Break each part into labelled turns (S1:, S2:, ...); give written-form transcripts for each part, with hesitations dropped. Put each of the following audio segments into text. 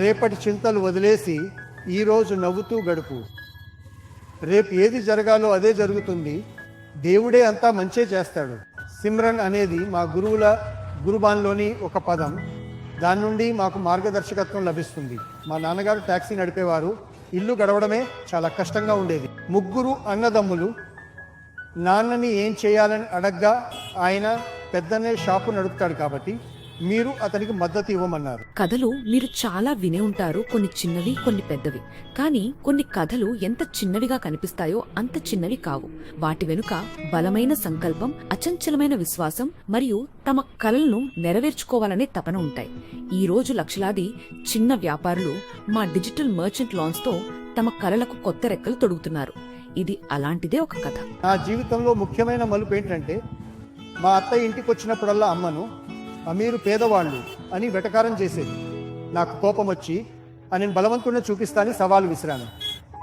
S1: రేపటి చింతలు వదిలేసి ఈరోజు నవ్వుతూ గడుపు. రేపు ఏది జరగాలో అదే జరుగుతుంది. దేవుడే అంతా మంచే చేస్తాడు. సిమ్రన్ అనేది మా గురువుల గురుబాన్లోని ఒక పదం. దాని నుండి మాకు మార్గదర్శకత్వం లభిస్తుంది. మా నాన్నగారు ట్యాక్సీ నడిపేవారు. ఇల్లు గడవడమే చాలా కష్టంగా ఉండేది. ముగ్గురు అన్నదమ్ములు. నాన్నని ఏం చేయాలని అడగ్గా ఆయన పెద్దనే షాపు నడుపుతాడు కాబట్టి మీరు అతనికి మద్దతు ఇవ్వమన్నారు.
S2: కథలు మీరు చాలా వినే ఉంటారు, కొన్ని చిన్నవి కొన్ని పెద్దవి. కానీ కొన్ని కథలు ఎంత చిన్నవిగా కనిపిస్తాయో అంత చిన్నవి కావు. వాటి వెనుక బలమైన సంకల్పం, అచంచలమైన విశ్వాసం మరియు తమ కలలను నెరవేర్చుకోవాలనే తపన ఉంటాయి. ఈ రోజు లక్షలాది చిన్న వ్యాపారులు మా డిజిటల్ మర్చెంట్ లాన్స్ తో తమ కలలకు కొత్త రెక్కలు తొడుగుతున్నారు. ఇది అలాంటిదే ఒక కథ.
S1: నా జీవితంలో ముఖ్యమైన మలుపు ఏంటంటే, మా అత్తయ్య ఇంటికి వచ్చినప్పుడల్లా అమ్మను మీరు పేదవాళ్ళు అని వెటకారం చేసేది. నాకు కోపం వచ్చి నేను బలవంతుడిని చూపిస్తానని సవాలు విసిరాను.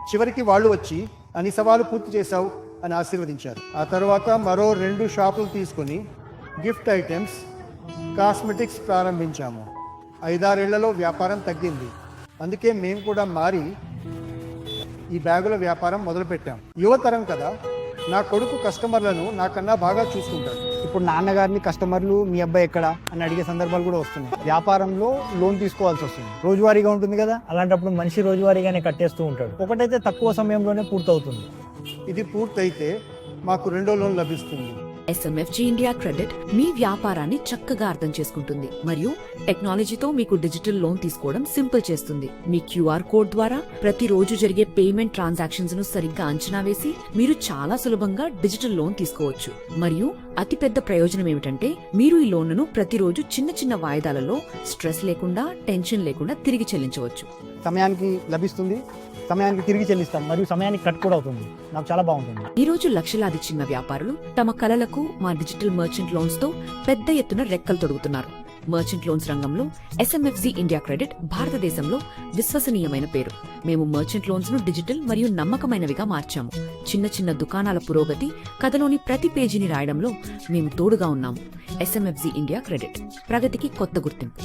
S1: చివరికి వాళ్ళు వచ్చి అని సవాలు పూర్తి చేశావు అని ఆశీర్వదించారు. ఆ తర్వాత మరో 2 షాపులు తీసుకుని గిఫ్ట్ ఐటమ్స్, కాస్మెటిక్స్ ప్రారంభించాము. 5-6 ఏళ్లలో వ్యాపారం తగ్గింది. అందుకే మేము కూడా మారి ఈ బ్యాగుల వ్యాపారం మొదలుపెట్టాం. యువతరం కదా, నా కొడుకు కస్టమర్లను నాకన్నా బాగా చూసుకుంటాడు.
S3: ఇప్పుడు నాన్నగారిని కస్టమర్లు మీ అబ్బాయి ఎక్కడ అని అడిగే సందర్భాలు కూడా వస్తున్నాయి. వ్యాపారంలో లోన్ తీసుకోవాల్సి వస్తుంది. రోజువారీగా ఉంటుంది కదా, అలాంటప్పుడు మనిషి రోజువారీగానే కట్టేస్తూ ఉంటాడు. ఒకటైతే తక్కువ సమయంలోనే పూర్తవుతుంది.
S1: ఇది పూర్తయితే మాకు 2వ లోన్ లభిస్తుంది.
S2: SMFG ఇండియా క్రెడిట్ మీ వ్యాపారాన్ని చక్కగా అర్థం చేసుకుంటుంది మరియు టెక్నాలజీతో మీకు డిజిటల్ లోన్ తీసుకోవడం సింపుల్ చేస్తుంది. మీ QR కోడ్ ద్వారా ప్రతిరోజు జరిగే పేమెంట్ ట్రాన్సాక్షన్స్ ను సరిగ్గా అంచనా వేసి మీరు చాలా సులభంగా డిజిటల్ లోన్ తీసుకోవచ్చు. మరియు అతిపెద్ద ప్రయోజనం ఏమిటంటే, మీరు ఈ లోన్లను ప్రతిరోజు చిన్న చిన్న వాయిదాలలో స్ట్రెస్ లేకుండా, టెన్షన్ లేకుండా తిరిగి చెల్లించవచ్చు.
S3: సమయానికి లభిస్తుంది, సమయానికి తిరిగి చెల్లిస్తాం మరియు సమయానికి కట్ కూడా అవుతుంది. నాకు చాలా బాగుంటుంది.
S2: ఈ రోజు లక్షలాది చిన్న వ్యాపారులు తమ కలలకు మా డిజిటల్ మర్చెంట్ లోన్స్ తో పెద్ద ఎత్తున రెక్కలు తొడుగుతున్నారు. మర్చెంట్ లోన్స్ రంగంలో SMFG ఇండియా క్రెడిట్ భారతదేశంలో విశ్వసనీయమైన పేరు. మేము మర్చెంట్ లోన్స్ ను డిజిటల్ మరియు నమ్మకమైనవిగా మార్చాము. చిన్న చిన్న దుకాణాల పురోగతి, కథలోని ప్రతి పేజీని రాయడంలో మేము తోడుగా ఉన్నాము. SMFG ఇండియా క్రెడిట్, ప్రగతికి కొత్త గుర్తింపు.